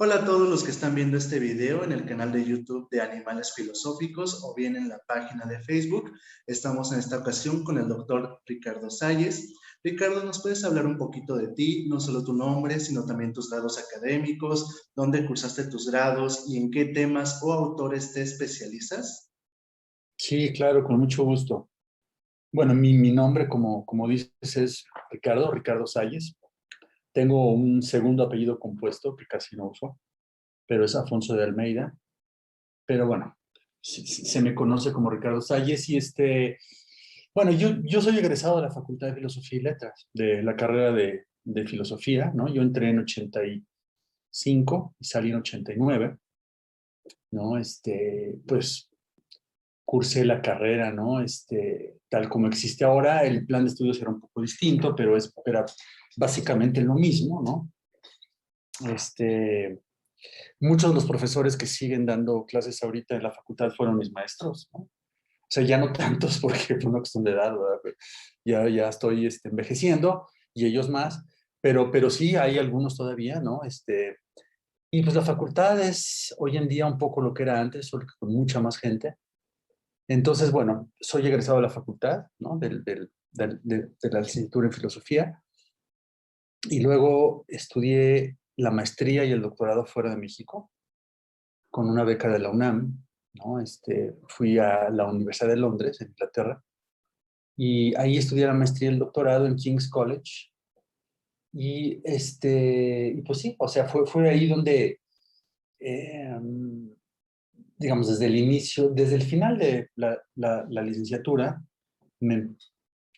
Hola a todos los que están viendo este video en el canal de YouTube de Animales Filosóficos o bien en la página de Facebook. Estamos en esta ocasión con el doctor Ricardo Salles. Ricardo, ¿nos puedes hablar un poquito de ti? No solo tu nombre, sino también tus grados académicos, dónde cursaste tus grados y en qué temas o autores te especializas. Sí, claro, con mucho gusto. Bueno, mi nombre, como dices, es Ricardo Salles. Tengo un segundo apellido compuesto que casi no uso, pero es Afonso de Almeida. Pero bueno, se me conoce como Ricardo Salles y bueno, yo soy egresado de la Facultad de Filosofía y Letras, de la carrera de Filosofía, ¿no? Yo entré en 85 y salí en 89, ¿no? Pues cursé la carrera, ¿no? Tal como existe ahora, el plan de estudios era un poco distinto, pero era básicamente lo mismo, ¿no? Muchos de los profesores que siguen dando clases ahorita en la facultad fueron mis maestros, ¿no? O sea, ya no tantos porque por una cuestión de edad, ¿verdad? Ya estoy envejeciendo y ellos más, pero sí hay algunos todavía, ¿no? Y pues la facultad es hoy en día un poco lo que era antes, solo que con mucha más gente. Entonces, bueno, soy egresado de la facultad, ¿no? De la licenciatura en filosofía, y luego estudié la maestría y el doctorado fuera de México con una beca de la UNAM, ¿no? Fui a la Universidad de Londres, en Inglaterra, y ahí estudié la maestría y el doctorado en King's College. Y pues sí, o sea, fue ahí donde, eh, digamos, desde el inicio, desde el final de la licenciatura, me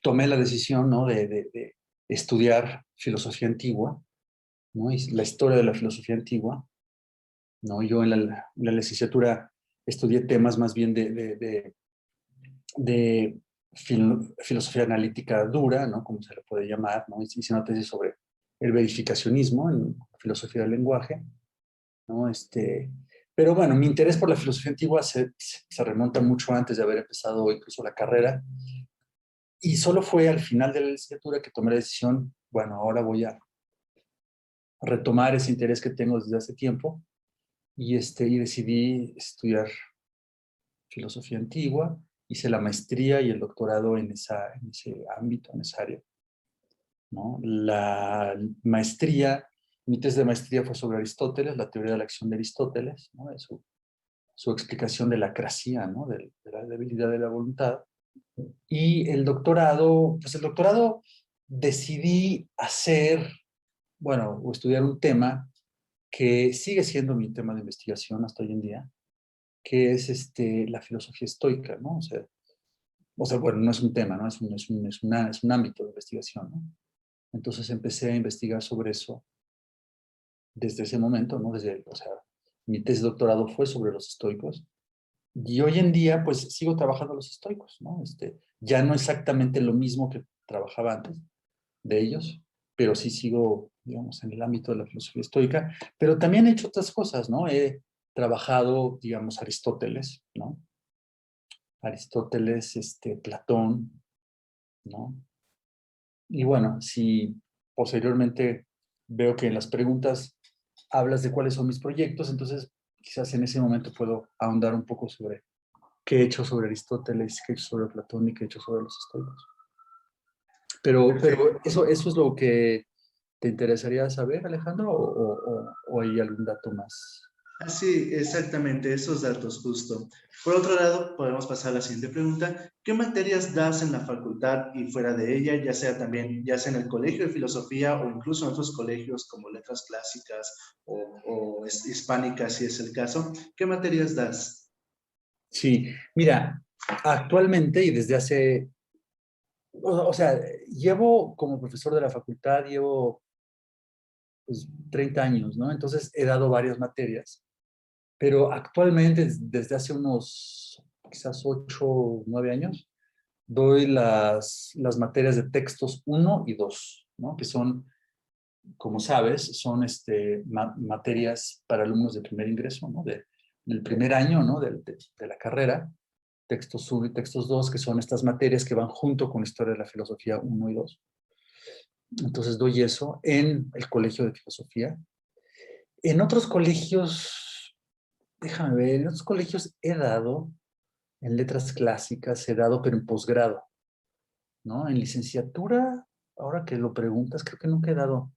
tomé la decisión, ¿no? de estudiar filosofía antigua, ¿no? Y la historia de la filosofía antigua, ¿no? Yo en la licenciatura estudié temas más bien de filosofía analítica dura, ¿no? Como se le puede llamar, ¿no? Hice una tesis sobre el verificacionismo en filosofía del lenguaje, ¿no? Pero bueno, mi interés por la filosofía antigua se remonta mucho antes de haber empezado incluso la carrera. Y solo fue al final de la licenciatura que tomé la decisión, bueno, ahora voy a retomar ese interés que tengo desde hace tiempo y decidí estudiar filosofía antigua. Hice la maestría y el doctorado en ese ámbito, en esa área, ¿no? La maestría, mi tesis de maestría fue sobre Aristóteles, la teoría de la acción de Aristóteles, ¿no? De su explicación de la acrasia, ¿no? De la debilidad de la voluntad. Y el doctorado, pues el doctorado decidí hacer, bueno, o estudiar un tema que sigue siendo mi tema de investigación hasta hoy en día, que es la filosofía estoica, ¿no? O sea, bueno, no es un tema, ¿no? Es un ámbito de investigación, ¿no? Entonces empecé a investigar sobre eso desde ese momento, ¿no? O sea, mi tesis de doctorado fue sobre los estoicos. Y hoy en día, pues sigo trabajando los estoicos, ¿no? Ya no exactamente lo mismo que trabajaba antes de ellos, pero sí sigo, digamos, en el ámbito de la filosofía estoica, pero también he hecho otras cosas, ¿no? He trabajado, digamos, Aristóteles, ¿no? Aristóteles, Platón, ¿no? Y bueno, si posteriormente veo que en las preguntas hablas de cuáles son mis proyectos, entonces quizás en ese momento puedo ahondar un poco sobre qué he hecho sobre Aristóteles, qué he hecho sobre Platón y qué he hecho sobre los estoicos. Pero eso es lo que te interesaría saber, Alejandro, o hay algún dato más. Así, exactamente, esos datos justo. Por otro lado, podemos pasar a la siguiente pregunta. ¿Qué materias das en la facultad y fuera de ella, ya sea también, ya sea en el colegio de filosofía o incluso en otros colegios como letras clásicas o hispánicas, si es el caso? ¿Qué materias das? Sí, mira, actualmente y desde hace, o sea, llevo como profesor de la facultad, llevo pues, 30 años, ¿no? Entonces he dado varias materias, pero actualmente, desde hace unos quizás 8 o 9 años, doy las materias de textos uno y 2, ¿no? Que son, como sabes, son materias para alumnos de primer ingreso, ¿no? Del primer año, ¿no? De la carrera, textos uno y textos 2, que son estas materias que van junto con historia de la filosofía uno y 2. Entonces doy eso en el Colegio de Filosofía. En otros colegios, déjame ver, en otros colegios he dado, en letras clásicas he dado, pero en posgrado, ¿no? En licenciatura, ahora que lo preguntas, creo que nunca he dado.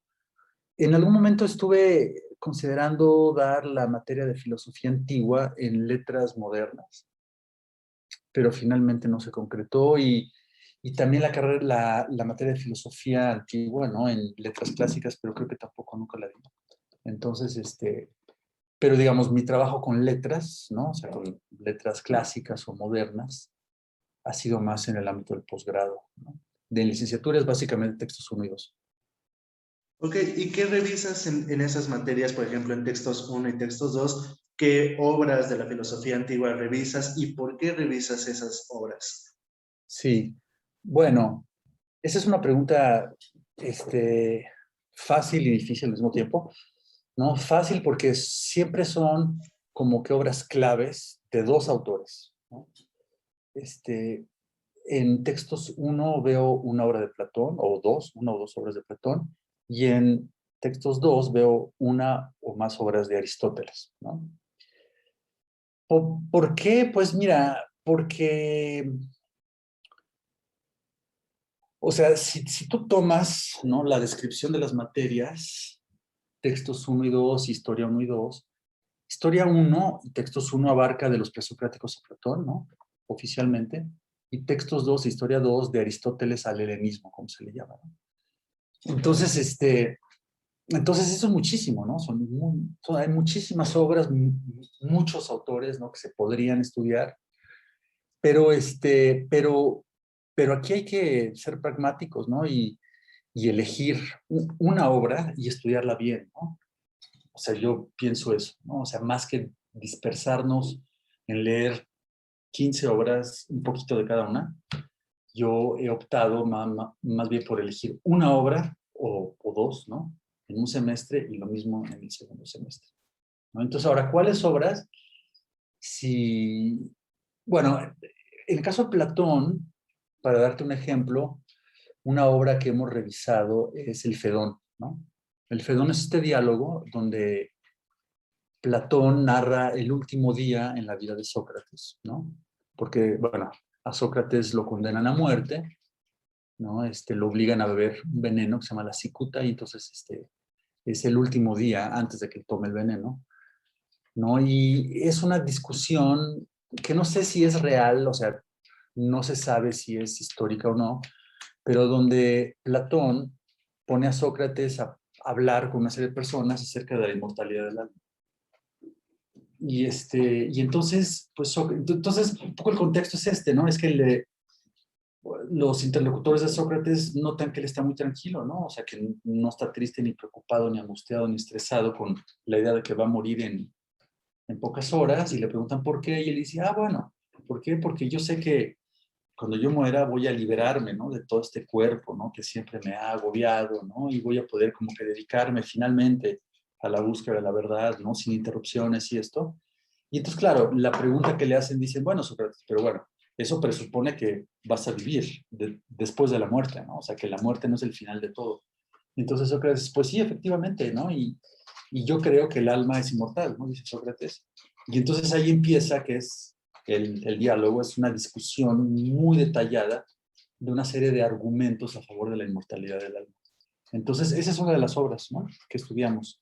En algún momento estuve considerando dar la materia de filosofía antigua en letras modernas, pero finalmente no se concretó y también la carrera, la materia de filosofía antigua, ¿no? En letras clásicas, pero creo que tampoco nunca la di. Entonces, pero digamos, mi trabajo con letras, ¿no? O sea, con letras clásicas o modernas, ha sido más en el ámbito del posgrado, ¿no? De licenciatura es básicamente textos unidos. Ok, ¿y qué revisas en esas materias, por ejemplo, en textos uno y textos 2? ¿Qué obras de la filosofía antigua revisas y por qué revisas esas obras? Sí, bueno, esa es una pregunta fácil y difícil al mismo tiempo, ¿no? Fácil porque siempre son como que obras claves de dos autores, ¿no? En textos uno veo una obra de Platón, o dos, una o dos obras de Platón, y en textos dos veo una o más obras de Aristóteles, ¿no? ¿Por qué? Pues mira, porque, o sea, si tú tomas, ¿no? La descripción de las materias, textos uno y 2, historia uno y 2, historia uno y textos uno abarca de los presocráticos a Platón, ¿no? Oficialmente, y textos 2, historia 2, de Aristóteles al helenismo, como se le llama, ¿no? Entonces, entonces eso es muchísimo, ¿no? Hay muchísimas obras, muchos autores, ¿no? Que se podrían estudiar, pero, pero aquí hay que ser pragmáticos, ¿no? Y elegir una obra y estudiarla bien, ¿no? O sea, yo pienso eso, ¿no? O sea, más que dispersarnos en leer 15 obras, un poquito de cada una, yo he optado más bien por elegir una obra o dos, ¿no? En un semestre y lo mismo en el segundo semestre, ¿no? Entonces, ahora, ¿cuáles obras? Si, bueno, en el caso de Platón, para darte un ejemplo, una obra que hemos revisado es el Fedón, ¿no? El Fedón es este diálogo donde Platón narra el último día en la vida de Sócrates, ¿no? Porque, bueno, a Sócrates lo condenan a muerte, ¿no? Lo obligan a beber un veneno que se llama la cicuta y entonces es el último día antes de que tome el veneno, ¿no? Y es una discusión que no sé si es real, o sea, no se sabe si es histórica o no, pero donde Platón pone a Sócrates a hablar con una serie de personas acerca de la inmortalidad del alma. Y entonces, pues, entonces, un poco el contexto es ¿no? Es que los interlocutores de Sócrates notan que él está muy tranquilo, ¿no? O sea, que no está triste, ni preocupado, ni angustiado, ni estresado con la idea de que va a morir en pocas horas, y le preguntan por qué, y él dice, bueno, ¿por qué? Porque yo sé que cuando yo muera voy a liberarme, ¿no? De todo este cuerpo, ¿no? Que siempre me ha agobiado, ¿no? Y voy a poder como que dedicarme finalmente a la búsqueda de la verdad, ¿no? Sin interrupciones y esto. Y entonces, claro, la pregunta que le hacen, dicen, bueno, Sócrates, pero bueno, eso presupone que vas a vivir después de la muerte, ¿no? O sea, que la muerte no es el final de todo. Entonces Sócrates, pues sí, efectivamente, ¿no? Y yo creo que el alma es inmortal, ¿no? Dice Sócrates. Y entonces ahí empieza, que es el diálogo, es una discusión muy detallada de una serie de argumentos a favor de la inmortalidad del alma. Entonces, esa es una de las obras, ¿no? Que estudiamos.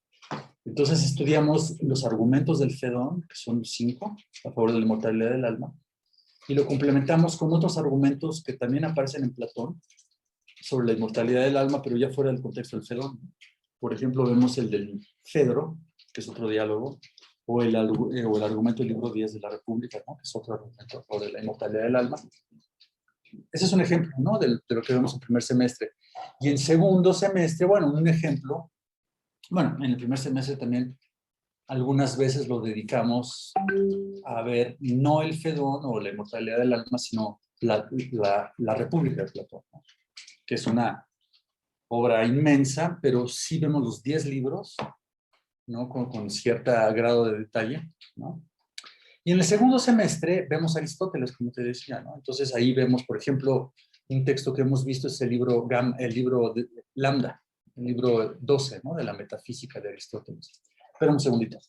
Entonces estudiamos los argumentos del Fedón, que son 5, a favor de la inmortalidad del alma, y lo complementamos con otros argumentos que también aparecen en Platón sobre la inmortalidad del alma, pero ya fuera del contexto del Fedón. Por ejemplo, vemos el del Fedro, que es otro diálogo, o el argumento del libro 10 de la República, ¿no? Que es otro argumento sobre la inmortalidad del alma. Ese es un ejemplo, ¿no? De lo que vemos en primer semestre. Y en segundo semestre, bueno, un ejemplo, bueno, en el primer semestre también algunas veces lo dedicamos a ver no el Fedón o la inmortalidad del alma, sino la República de Platón, ¿no? Que es una obra inmensa, pero sí vemos los 10 libros, ¿no? Con cierto grado de detalle, ¿no? Y en el segundo semestre vemos a Aristóteles, como te decía, ¿no? Entonces ahí vemos, por ejemplo, un texto que hemos visto es el libro de Lambda, el libro 12, ¿no? De la metafísica de Aristóteles. Espera un segundito.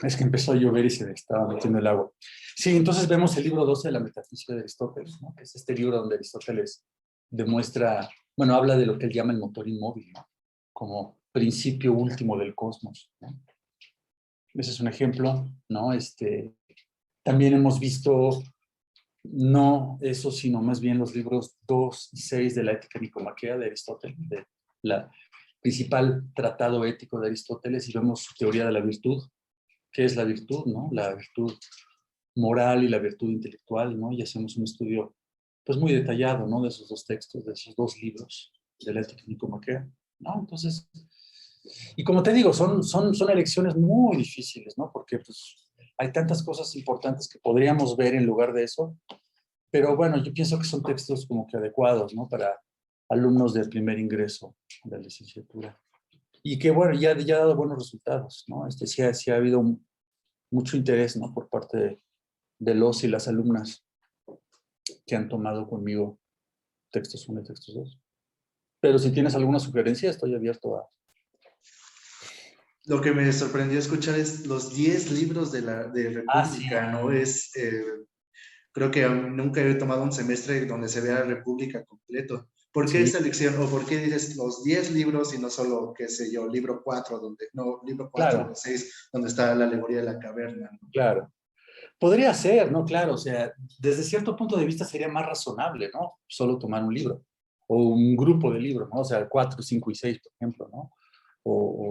Es que empezó a llover y se estaba metiendo el agua. Sí, entonces vemos el libro 12 de la Metafísica de Aristóteles, ¿no? Que es este libro donde Aristóteles demuestra, bueno, habla de lo que él llama el motor inmóvil, ¿no? Como principio último del cosmos, ¿no? Ese es un ejemplo, ¿no? También hemos visto, no eso, sino más bien los libros 2 y 6 de la Ética Nicomaquea de Aristóteles, de la principal tratado ético de Aristóteles, y vemos su teoría de la virtud. ¿Qué es la virtud, no? La virtud moral y la virtud intelectual, ¿no? Y hacemos un estudio, pues, muy detallado, ¿no? De esos dos textos, de esos dos libros de la Ética Nicomaquea, ¿no? Entonces, y como te digo, son elecciones muy difíciles, ¿no? Porque, pues, hay tantas cosas importantes que podríamos ver en lugar de eso, pero bueno, yo pienso que son textos como que adecuados, ¿no? Para alumnos del primer ingreso de la licenciatura. Y que, bueno, ya ha dado buenos resultados, ¿no? Sí ha habido mucho interés, ¿no? Por parte de los y las alumnas que han tomado conmigo textos 1 y textos 2. Pero si tienes alguna sugerencia, estoy abierto a... Lo que me sorprendió escuchar es los 10 libros de Ah, sí. República, ¿no? Creo que nunca he tomado un semestre donde se vea República completo. ¿Por qué Sí, esa elección? ¿O por qué dices los 10 libros y no solo, qué sé yo, libro 4, libro 4 o claro, 6, donde está la alegoría de la caverna, ¿no? claro. Podría ser, ¿no? Claro, o sea, desde cierto punto de vista sería más razonable, ¿no? Solo tomar un libro o un grupo de libros, ¿no? O sea, 4, 5 y 6, por ejemplo, ¿no?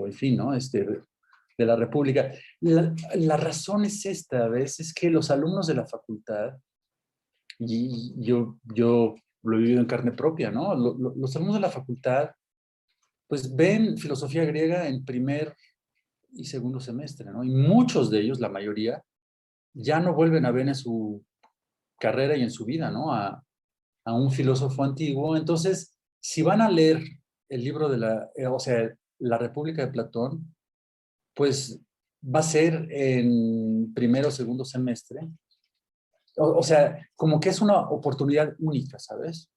En fin, ¿no? De la República. La razón es esta, ¿ves? Es que los alumnos de la facultad, y yo lo he vivido en carne propia, ¿no? Los alumnos de la facultad, pues ven filosofía griega en primer y segundo semestre, ¿no? Y muchos de ellos, la mayoría, ya no vuelven a ver en su carrera y en su vida, ¿no? A un filósofo antiguo. Entonces, si van a leer el libro o sea, La República de Platón, pues va a ser en primero o segundo semestre. O sea, como que es una oportunidad única, ¿sabes?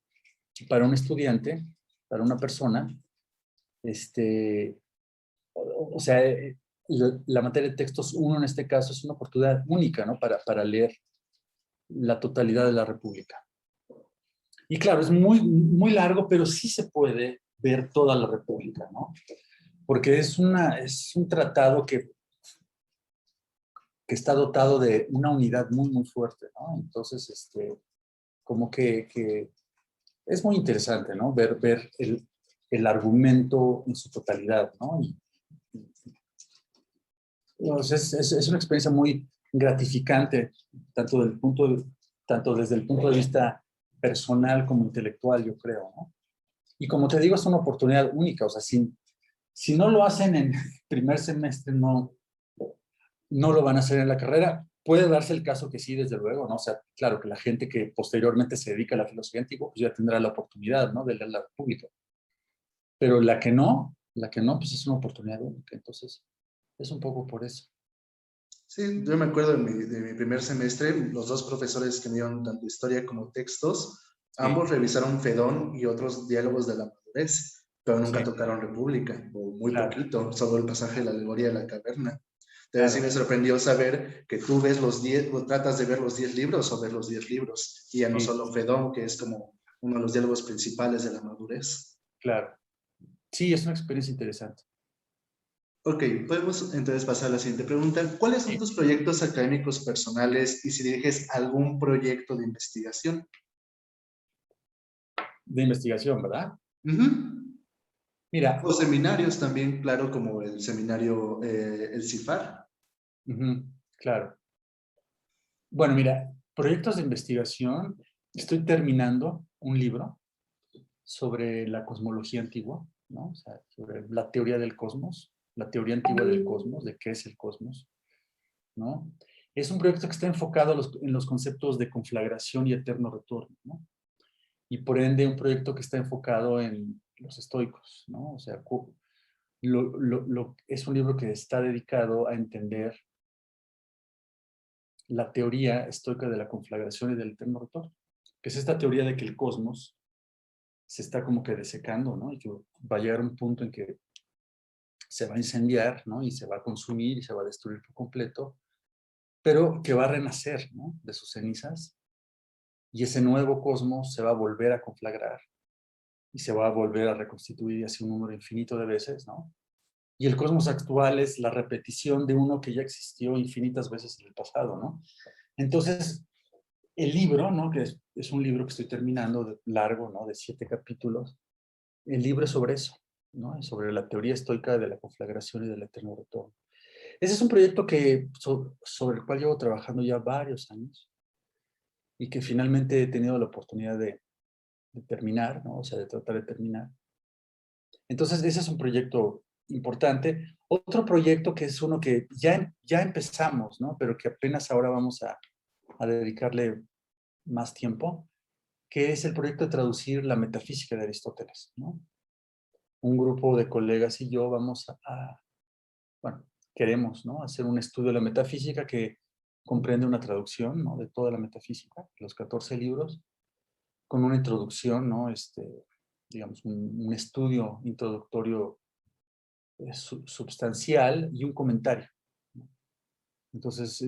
Para un estudiante, para una persona, este, o sea, la materia de textos uno en este caso es una oportunidad única, ¿no? Para leer la totalidad de la República. Y claro, es muy largo, pero sí se puede ver toda la República, ¿no? Porque es un tratado que está dotado de una unidad muy fuerte, ¿no? Entonces, como que es muy interesante, ¿no? Ver el argumento en su totalidad, ¿no? Pues, es una experiencia muy gratificante, tanto desde el punto de vista personal como intelectual, yo creo, ¿no? Y como te digo, es una oportunidad única, o sea, si no lo hacen en primer semestre, no lo van a hacer en la carrera. Puede darse el caso que sí, desde luego, ¿no? O sea, claro que la gente que posteriormente se dedica a la filosofía antigua, pues ya tendrá la oportunidad, ¿no? De leer la República. Pero la que no, pues es una oportunidad única. Entonces, es un poco por eso. Sí, yo me acuerdo de mi primer semestre, los dos profesores que me dieron tanto historia como textos, Sí, ambos revisaron Fedón y otros diálogos de la madurez, pero nunca sí, tocaron República, o muy claro, poquito, solo el pasaje de la alegoría de la caverna. Entonces sí claro. me sorprendió saber que tú ves los 10, o tratas de ver los 10 libros o ver los 10 libros, y ya no Sí, solo Fedón, que es como uno de los diálogos principales de la madurez. claro. Sí, es una experiencia interesante. Ok, podemos entonces pasar a la siguiente pregunta. ¿Cuáles son Sí. tus proyectos académicos personales y si diriges algún proyecto de investigación? De investigación, ¿verdad? Ujú. O Mira, seminarios también, claro, como el seminario, el CIFAR. ujú, claro. Bueno, mira, proyectos de investigación. Estoy terminando un libro sobre la cosmología antigua, ¿no? O sea, sobre la teoría del cosmos, la teoría antigua del cosmos, de qué es el cosmos, ¿no? Es un proyecto que está enfocado en los conceptos de conflagración y eterno retorno, ¿no? Y por ende un proyecto que está enfocado en los estoicos, ¿no? O sea, es un libro que está dedicado a entender la teoría estoica de la conflagración y del eterno retorno, que es esta teoría de que el cosmos se está como que desecando, ¿no? Y que va a llegar un punto en que se va a incendiar, ¿no? Y se va a consumir y se va a destruir por completo, pero que va a renacer, ¿no? De sus cenizas, y ese nuevo cosmos se va a volver a conflagrar y se va a volver a reconstituir así un número infinito de veces, ¿no? Y el cosmos actual es la repetición de uno que ya existió infinitas veces en el pasado, ¿no? Entonces, el libro, ¿no? Que es un libro que estoy terminando, largo, ¿no? De 7 capítulos. El libro es sobre eso, ¿no? Sobre la teoría estoica de la conflagración y del eterno retorno. Ese es un proyecto que, sobre el cual llevo trabajando ya varios años y que finalmente he tenido la oportunidad de terminar, ¿no? O sea, de tratar de terminar. Entonces, ese es un proyecto importante. Otro proyecto que es uno que ya empezamos, ¿no? Pero que apenas ahora vamos a dedicarle más tiempo, que es el proyecto de traducir la metafísica de Aristóteles, ¿no? Un grupo de colegas y yo vamos bueno, queremos, ¿no? Hacer un estudio de la metafísica que comprende una traducción, ¿no? De toda la metafísica, los 14 libros, con una introducción, ¿no? Digamos, un estudio introductorio substancial y un comentario, ¿no? Entonces,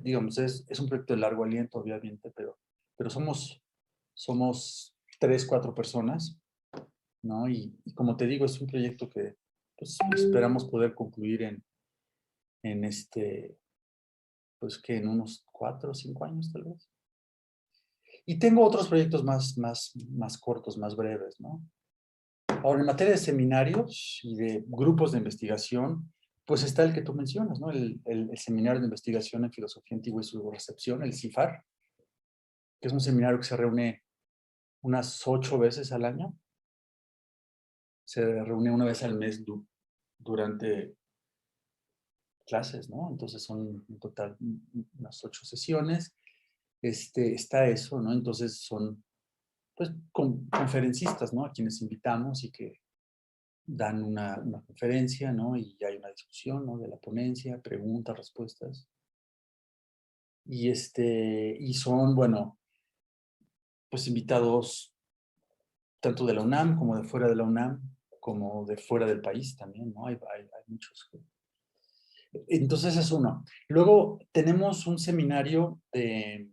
digamos, es un proyecto de largo aliento, obviamente, pero somos 3, 4 personas, ¿no? Y como te digo, es un proyecto que pues, esperamos poder concluir en pues que en unos 4 o 5 años tal vez. Y tengo otros proyectos más cortos, más breves, ¿no? Ahora, en materia de seminarios y de grupos de investigación, pues está el que tú mencionas, ¿no? El Seminario de Investigación en Filosofía Antigua y su Recepción, el CIFAR, que es un seminario que se reúne unas 8 veces al año. Se reúne una vez al mes durante clases, ¿no? Entonces son en total unas 8 sesiones. Está eso, ¿no? Entonces son, pues, conferencistas, ¿no? A quienes invitamos y que dan una conferencia, ¿no? Y hay una discusión, ¿no? De la ponencia, preguntas, respuestas. Y son, bueno, pues invitados tanto de la UNAM como de fuera de la UNAM, como de fuera del país también, ¿no? Hay muchos. Entonces es uno. Luego tenemos un seminario de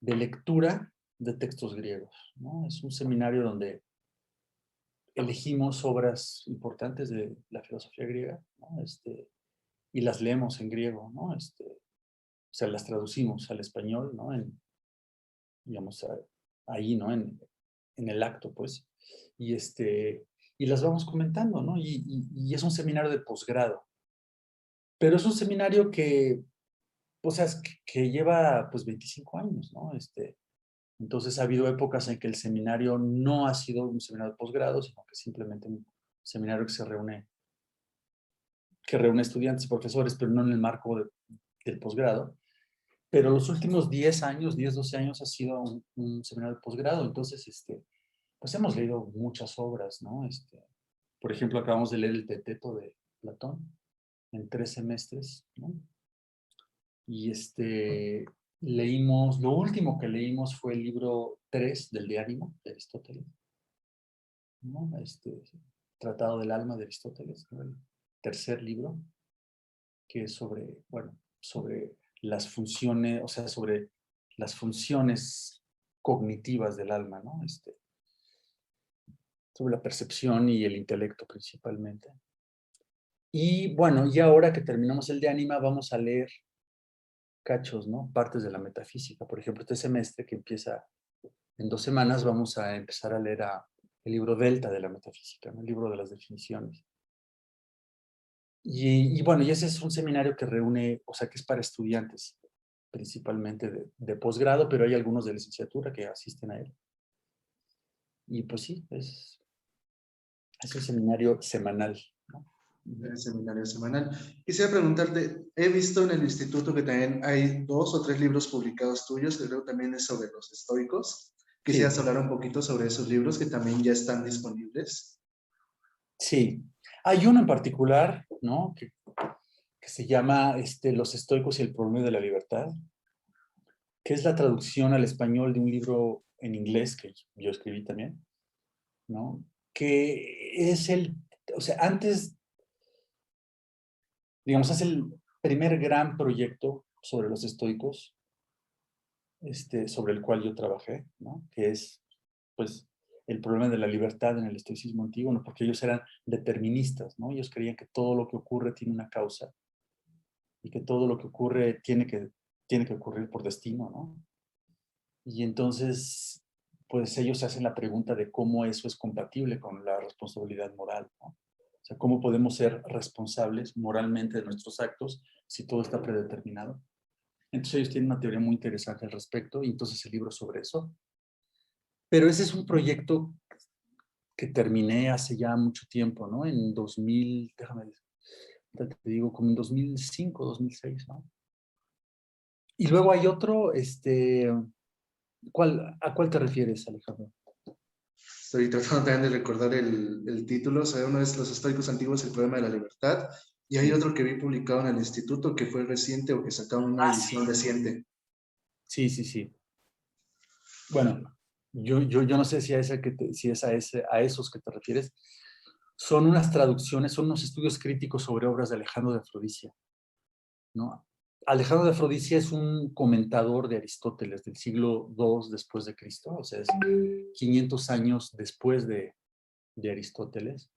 lectura de textos griegos, ¿no? Es un seminario donde elegimos obras importantes de la filosofía griega, ¿no? Y las leemos en griego, ¿no? O sea, las traducimos al español, ¿no? Digamos, ahí, ¿no? En el acto, pues. Y, y las vamos comentando, ¿no? Y es un seminario de posgrado. Pero es un seminario que, o sea, que lleva, pues, 25 años, ¿no? Entonces ha habido épocas en que el seminario no ha sido un seminario de posgrado, sino que simplemente un seminario que reúne estudiantes y profesores, pero no en el marco del posgrado. Pero los últimos 10 años, 10, 12 años ha sido un seminario de posgrado. Entonces, pues hemos leído muchas obras, ¿no? Por ejemplo, acabamos de leer el Teteto de Platón en 3 semestres, ¿no? Y leímos, lo último que leímos fue el libro 3 del De Ánimo de Aristóteles, ¿no? Tratado del Alma de Aristóteles, ¿no? El tercer libro, que es sobre, bueno, sobre las funciones, o sea, sobre las funciones cognitivas del alma, ¿no? Sobre la percepción y el intelecto principalmente. Y bueno, y ahora que terminamos el de Ánima, vamos a leer cachos, ¿no? Partes de la metafísica. Por ejemplo, este semestre que empieza en 2 semanas, vamos a empezar a leer el libro Delta de la metafísica, ¿no? El libro de las definiciones. Y bueno, y ese es un seminario que reúne, o sea, que es para estudiantes, principalmente de posgrado, pero hay algunos de licenciatura que asisten a él. Y pues sí, es un seminario semanal, ¿no? El seminario semanal. Quisiera preguntarte, he visto en el instituto que también hay 2 o 3 libros publicados tuyos, que creo también es sobre los estoicos. Quisieras Sí, hablar un poquito sobre esos libros que también ya están disponibles. sí. Hay uno en particular, ¿no? Que que se llama Los estoicos y el problema de la libertad, que es la traducción al español de un libro en inglés que yo escribí también, ¿no? Que es o sea, antes, digamos, es el primer gran proyecto sobre los estoicos, sobre el cual yo trabajé, ¿no? Que es, pues, el problema de la libertad en el estoicismo antiguo, ¿no? Porque ellos eran deterministas, ¿no? Ellos creían que todo lo que ocurre tiene una causa y que todo lo que ocurre tiene que ocurrir por destino, ¿no? Y entonces, pues ellos se hacen la pregunta de cómo eso es compatible con la responsabilidad moral, ¿no? O sea, ¿cómo podemos ser responsables moralmente de nuestros actos si todo está predeterminado? Entonces ellos tienen una teoría muy interesante al respecto y entonces el libro es sobre eso. Pero ese es un proyecto que terminé hace ya mucho tiempo, ¿no? En 2000, déjame decir, te digo, como en 2005, 2006, ¿no? Y luego hay otro, ¿a cuál te refieres, Alejandro? Estoy tratando también de recordar el título. O sea, uno es Los estoicos antiguos, el problema de la libertad. Y hay Sí. otro que vi publicado en el instituto que fue reciente o que sacaron una Ah, edición sí. reciente. Sí, sí, sí. Bueno, yo no sé si, si es a esos que te refieres. Son unas traducciones, son unos estudios críticos sobre obras de Alejandro de Afrodisia, ¿no? Alejandro de Afrodisia es un comentador de Aristóteles del siglo II después de Cristo, o sea, es 500 años después de Aristóteles.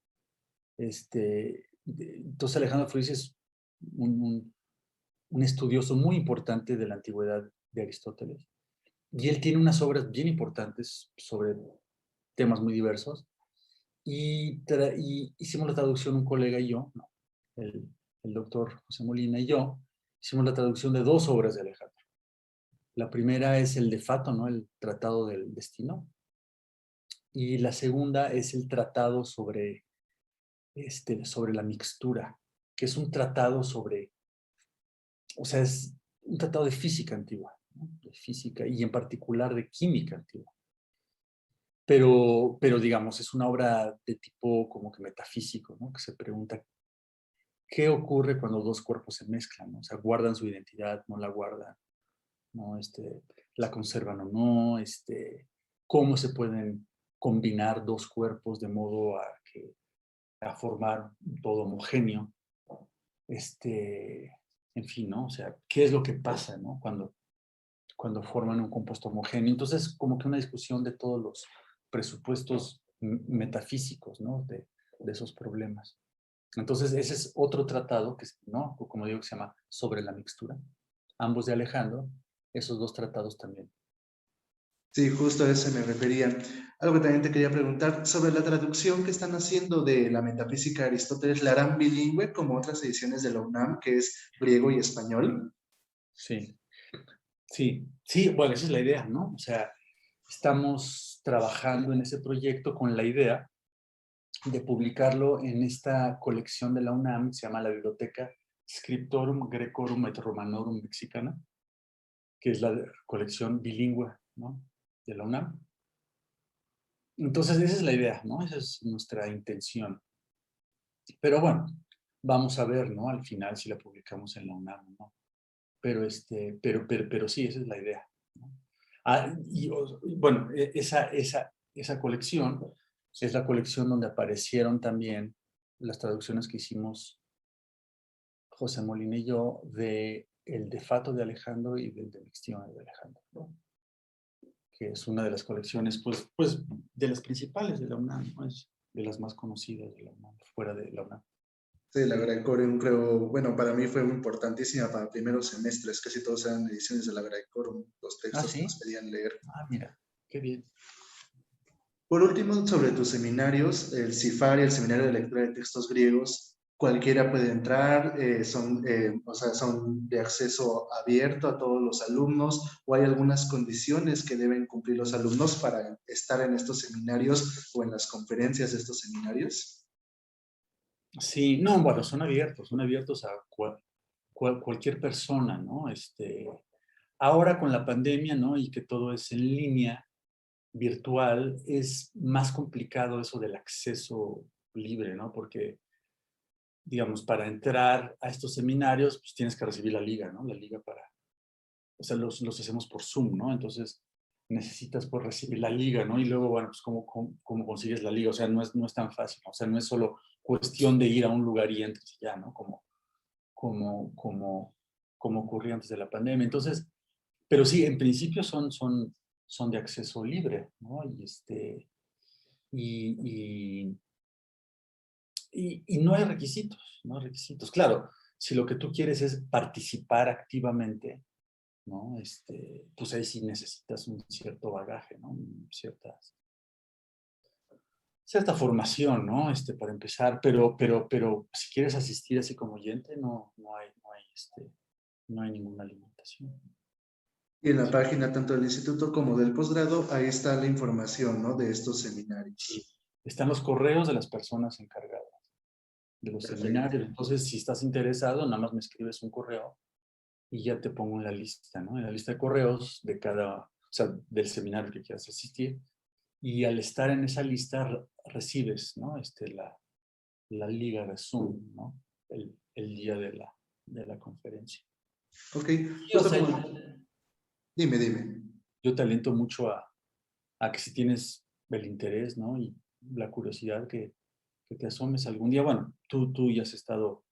Entonces Alejandro de Afrodisia es un estudioso muy importante de la antigüedad de Aristóteles. Y él tiene unas obras bien importantes sobre temas muy diversos. Y hicimos la traducción un colega y yo, ¿no? el doctor José Molina y yo, hicimos la traducción de dos obras de Alejandro. La primera es el de Fato, ¿no? El Tratado del Destino. Y la segunda es el tratado sobre la mixtura, que es un tratado o sea, es un tratado de física antigua, ¿no? De física y en particular de química antigua. Pero digamos, es una obra de tipo como que metafísico, ¿no? Que se pregunta qué ocurre cuando dos cuerpos se mezclan, ¿no? O sea, guardan su identidad, no la guardan, ¿no? La conservan o no, cómo se pueden combinar dos cuerpos de modo a formar un todo homogéneo, en fin, ¿no? O sea, ¿qué es lo que pasa, ¿no? Cuando forman un compuesto homogéneo. Entonces, como que una discusión de todos los presupuestos metafísicos, ¿no? De esos problemas. Entonces, ese es otro tratado que, ¿no? Como digo, que se llama Sobre la mixtura. Ambos de Alejandro, esos dos tratados también. Sí, justo a eso me refería. Algo que también te quería preguntar sobre la traducción que están haciendo de la metafísica de Aristóteles. ¿La harán bilingüe como otras ediciones de la UNAM, que es griego y español? Sí, sí, sí, bueno, esa es la idea, ¿no? O sea, estamos trabajando en ese proyecto con la idea de publicarlo en esta colección de la UNAM, se llama la Biblioteca Scriptorum Grecorum et Romanorum Mexicana, que es la colección bilingüe, ¿no? De la UNAM. Entonces, esa es la idea, ¿no? Esa es nuestra intención. Pero bueno, vamos a ver, ¿no? Al final si la publicamos en la UNAM, ¿no? Pero sí, esa es la idea, ¿no? Bueno, esa colección es la colección donde aparecieron también las traducciones que hicimos José Molina y yo de el de Fato de Alejandro y del de Mixtione de Alejandro, ¿no? Que es una de las colecciones, pues de las principales de la UNAM, ¿no? Es de las más conocidas de la UNAM, fuera de la UNAM. Sí, la Grecorum creo, bueno, para mí fue muy importantísima para primeros semestres, casi todos eran ediciones de la Grecorum, los Ah, textos que nos sí. pedían leer. Ah, mira, qué bien. Por último, sobre tus seminarios, el CIFAR y el Seminario de Lectura de Textos Griegos, cualquiera puede entrar, o sea, son de acceso abierto a todos los alumnos, o hay algunas condiciones que deben cumplir los alumnos para estar en estos seminarios o en las conferencias de estos seminarios. Sí, no, bueno, son abiertos a cualquier persona, ¿no? Ahora con la pandemia, ¿no? Y que todo es en línea, virtual, es más complicado eso del acceso libre, ¿no? Porque digamos, para entrar a estos seminarios, pues tienes que recibir la liga, ¿no? La liga para, o sea, los hacemos por Zoom, ¿no? Entonces necesitas por recibir la liga, ¿no? Y luego, bueno, pues cómo consigues la liga, o sea, no es tan fácil, ¿no? O sea, no es solo cuestión de ir a un lugar y entres ya, ¿no? Como, como, como ocurrió antes de la pandemia. Entonces, pero sí, en principio son de acceso libre, ¿no? Y, y, y no hay requisitos, no hay requisitos. Claro, si lo que tú quieres es participar activamente, ¿no? Pues ahí sí necesitas un cierto bagaje, ¿no? Cierta formación, ¿no? Para empezar, pero si quieres asistir así como oyente, no hay ninguna limitación. Y en la página tanto del instituto como del posgrado, ahí está la información, ¿no? De estos Sí. seminarios. Están los correos de las personas encargadas de los Perfecto. seminarios. Entonces, si estás interesado, nada más me escribes un correo y ya te pongo en la lista, ¿no? En la lista de correos de o sea, del seminario que quieras asistir. Y al estar en esa lista recibes, ¿no? La liga de Zoom, ¿no? El día de la conferencia. Ok, Sí, o justo sea, como... Dime, dime. yo te aliento mucho a que si tienes el interés, ¿no? Y la curiosidad que te asomes algún día. Bueno, tú ya has estado,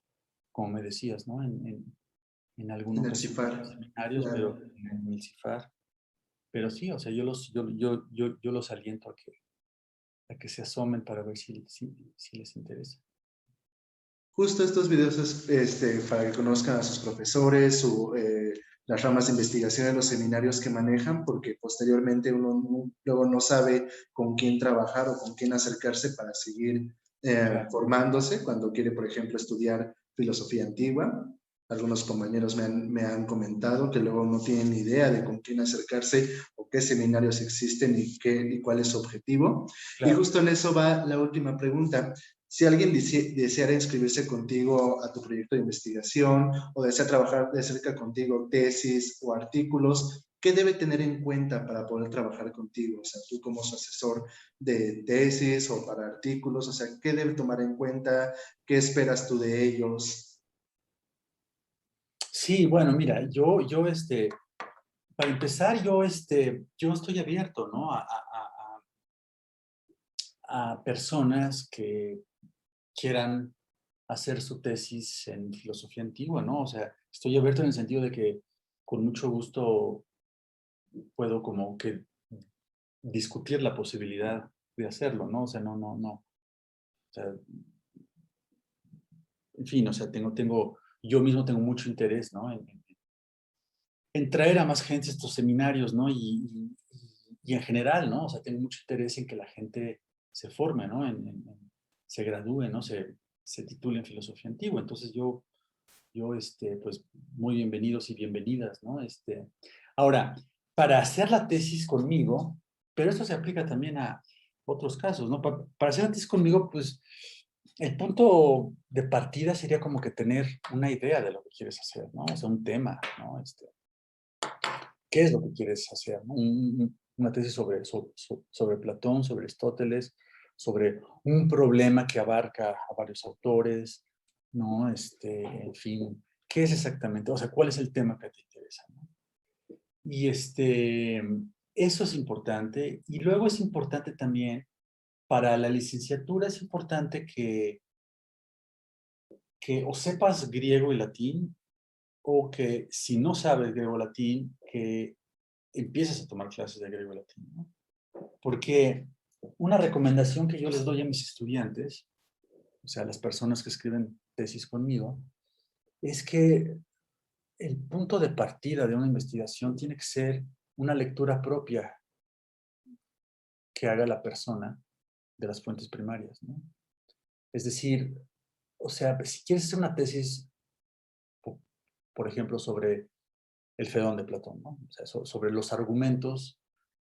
como me decías, ¿no? En alguna En el ocasión CIFAR, en seminarios, claro. pero en el CIFAR. Pero sí, o sea, yo los aliento a que se asomen para ver si les interesa. Justo estos videos es para que conozcan a sus profesores, las ramas de investigación de los seminarios que manejan, porque posteriormente uno luego no sabe con quién trabajar o con quién acercarse para seguir Claro. formándose cuando quiere, por ejemplo, estudiar filosofía antigua. Algunos compañeros me han comentado que luego no tienen ni idea de con quién acercarse o qué seminarios existen y cuál es su objetivo. Y Claro. justo en eso va la última pregunta. Si alguien deseara inscribirse contigo a tu proyecto de investigación o desea trabajar de cerca contigo tesis o artículos, ¿qué debe tener en cuenta para poder trabajar contigo? O sea, tú como su asesor de tesis o para artículos, o sea, ¿qué debe tomar en cuenta? ¿Qué esperas tú de ellos? Sí, bueno, mira, para empezar, yo estoy abierto, ¿no? A personas que quieran hacer su tesis en filosofía antigua, ¿no? O sea, estoy abierto en el sentido de que con mucho gusto puedo como que discutir la posibilidad de hacerlo, ¿no? O sea, no. O sea, en fin, o sea, yo mismo tengo mucho interés, ¿no? En traer a más gente a estos seminarios, ¿no? Y en general, ¿no? O sea, tengo mucho interés en que la gente se forme, ¿no? Se gradúe, ¿no? Se titule en filosofía antigua. Entonces pues muy bienvenidos y bienvenidas, ¿no? Ahora, para hacer la tesis conmigo, pero esto se aplica también a otros casos, ¿no? Para hacer la tesis conmigo, pues el punto de partida sería como que tener una idea de lo que quieres hacer, ¿no? O sea, un tema, ¿no? ¿Qué es lo que quieres hacer? ¿No? Una tesis sobre Platón, sobre Aristóteles, sobre un problema que abarca a varios autores, ¿no? En fin, ¿qué es exactamente? O sea, ¿cuál es el tema que te interesa? ¿No? Y eso es importante. Y luego es importante también, para la licenciatura es importante que o sepas griego y latín, o que si no sabes griego o latín, que empieces a tomar clases de griego y latín, ¿no? Porque una recomendación que yo les doy a mis estudiantes, o sea, a las personas que escriben tesis conmigo, es que el punto de partida de una investigación tiene que ser una lectura propia que haga la persona de las fuentes primarias, ¿no? Es decir, o sea, si quieres hacer una tesis, por ejemplo, sobre el Fedón de Platón, ¿no? O sea, sobre los argumentos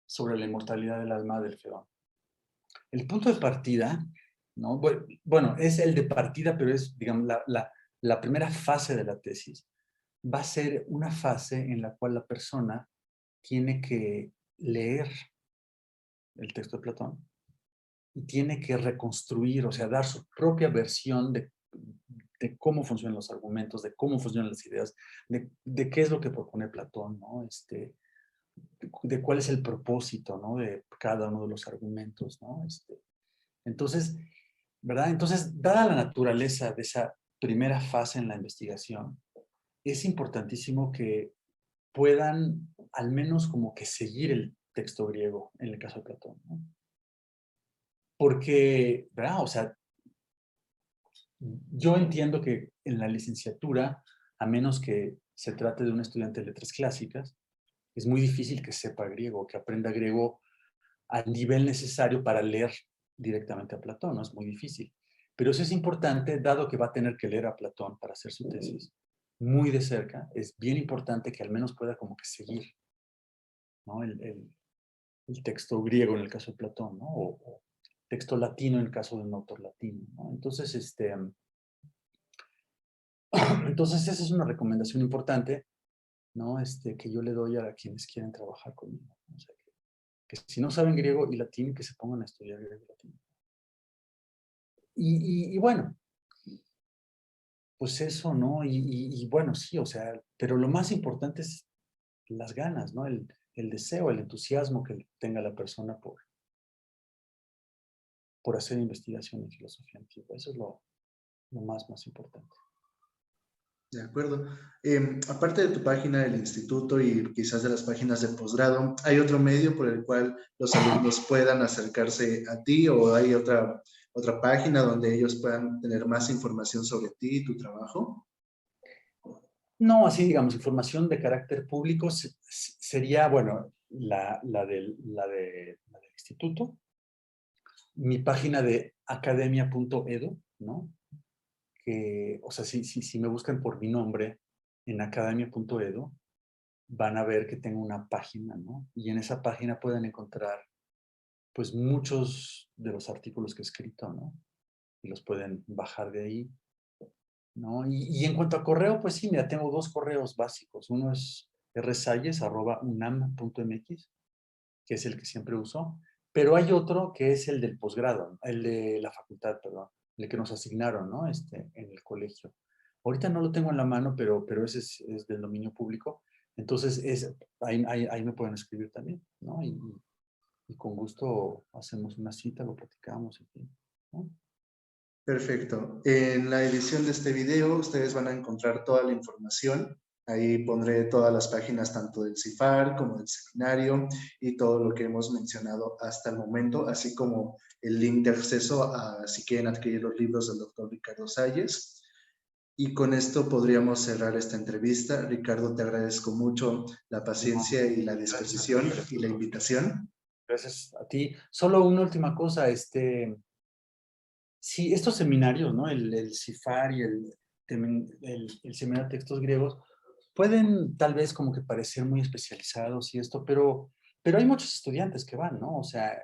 sobre la inmortalidad del alma del Fedón. El punto de partida, ¿no? Bueno, es el de partida, pero es, digamos, la primera fase de la tesis. Va a ser una fase en la cual la persona tiene que leer el texto de Platón y tiene que reconstruir, o sea, dar su propia versión de cómo funcionan los argumentos, de cómo funcionan las ideas, de qué es lo que propone Platón, ¿no? De cuál es el propósito, ¿no? De cada uno de los argumentos, ¿no? Entonces, ¿verdad? Entonces, dada la naturaleza de esa primera fase en la investigación, es importantísimo que puedan al menos como que seguir el texto griego, en el caso de Platón, ¿no? Porque, ¿verdad? O sea, yo entiendo que en la licenciatura, a menos que se trate de un estudiante de letras clásicas, es muy difícil que sepa griego, que aprenda griego al nivel necesario para leer directamente a Platón, ¿no? Es muy difícil. Pero eso es importante, dado que va a tener que leer a Platón para hacer su tesis muy de cerca, es bien importante que al menos pueda como que seguir, ¿no? El texto griego en el caso de Platón, ¿no? O texto latino en el caso de un autor latino, ¿no? Entonces, entonces esa es una recomendación importante, ¿no? Que yo le doy a quienes quieren trabajar conmigo, ¿no? O sea, que si no saben griego y latín, que se pongan a estudiar griego y latín. Y bueno, pues eso, ¿no? Y bueno, sí, o sea, pero lo más importante es las ganas, ¿no? El deseo, el entusiasmo que tenga la persona por hacer investigación en filosofía antigua. Eso es lo más importante. De acuerdo. Aparte de tu página del instituto y quizás de las páginas de posgrado, ¿hay otro medio por el cual los alumnos puedan acercarse a ti o hay otra página donde ellos puedan tener más información sobre ti y tu trabajo? No, así digamos, información de carácter público sería, bueno, la del instituto, mi página de academia.edu, ¿no? Que, o sea, si me buscan por mi nombre en academia.edu, van a ver que tengo una página, ¿no? Y en esa página pueden encontrar, pues, muchos de los artículos que he escrito, ¿no? Y los pueden bajar de ahí, ¿no? Y en cuanto a correo, pues sí, mira, tengo dos correos básicos. Uno es rsalles@unam.mx, que es el que siempre uso, pero hay otro que es el del posgrado, el de la facultad, perdón, el que nos asignaron, ¿no? En el colegio. Ahorita no lo tengo en la mano, pero ese es del dominio público. Entonces, ahí me pueden escribir también, ¿no? Y con gusto hacemos una cita, lo platicamos, en fin, ¿no? Perfecto. En la edición de este video ustedes van a encontrar toda la información. Ahí pondré todas las páginas tanto del CIFAR como del seminario y todo lo que hemos mencionado hasta el momento, así como el link de acceso a si quieren adquirir los libros del doctor Ricardo Salles. Y con esto podríamos cerrar esta entrevista. Ricardo, te agradezco mucho la paciencia y la disposición y la invitación. Gracias a ti. Solo una última cosa, sí, estos seminarios, ¿no? El CIFAR y el seminario de textos griegos pueden tal vez como que parecer muy especializados y esto, pero hay muchos estudiantes que van, ¿no? O sea,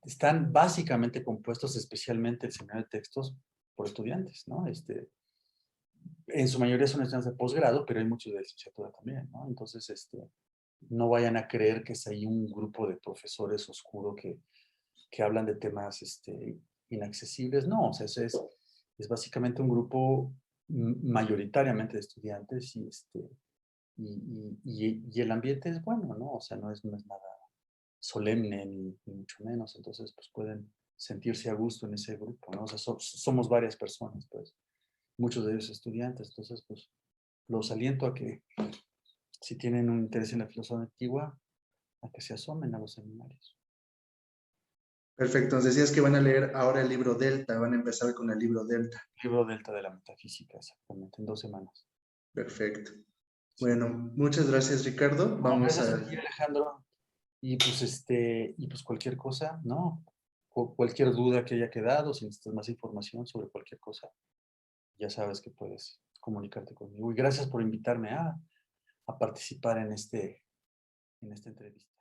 están básicamente compuestos, especialmente el seminario de textos, por estudiantes, ¿no? En su mayoría son estudiantes de posgrado, pero hay muchos de licenciatura también, ¿no? Entonces, no vayan a creer que es ahí un grupo de profesores oscuro que hablan de temas inaccesibles. No, o sea, es básicamente un grupo mayoritariamente de estudiantes y el ambiente es bueno, ¿no? O sea, no es nada solemne ni mucho menos. Entonces, pues pueden sentirse a gusto en ese grupo, ¿no? O sea, somos varias personas, pues, muchos de ellos estudiantes. Entonces, pues, los aliento a que si tienen un interés en la filosofía antigua, a que se asomen a los seminarios. Perfecto. Nos decías que van a leer ahora el libro Delta, van a empezar con el libro Delta. Libro Delta de la Metafísica, exactamente, en 2 semanas. Perfecto. Sí. Bueno, muchas gracias, Ricardo. No, Vamos gracias a... a ti, Alejandro. Y pues cualquier cosa, ¿no? Cualquier duda que haya quedado, si necesitas más información sobre cualquier cosa, ya sabes que puedes comunicarte conmigo. Y gracias por invitarme a participar en esta entrevista.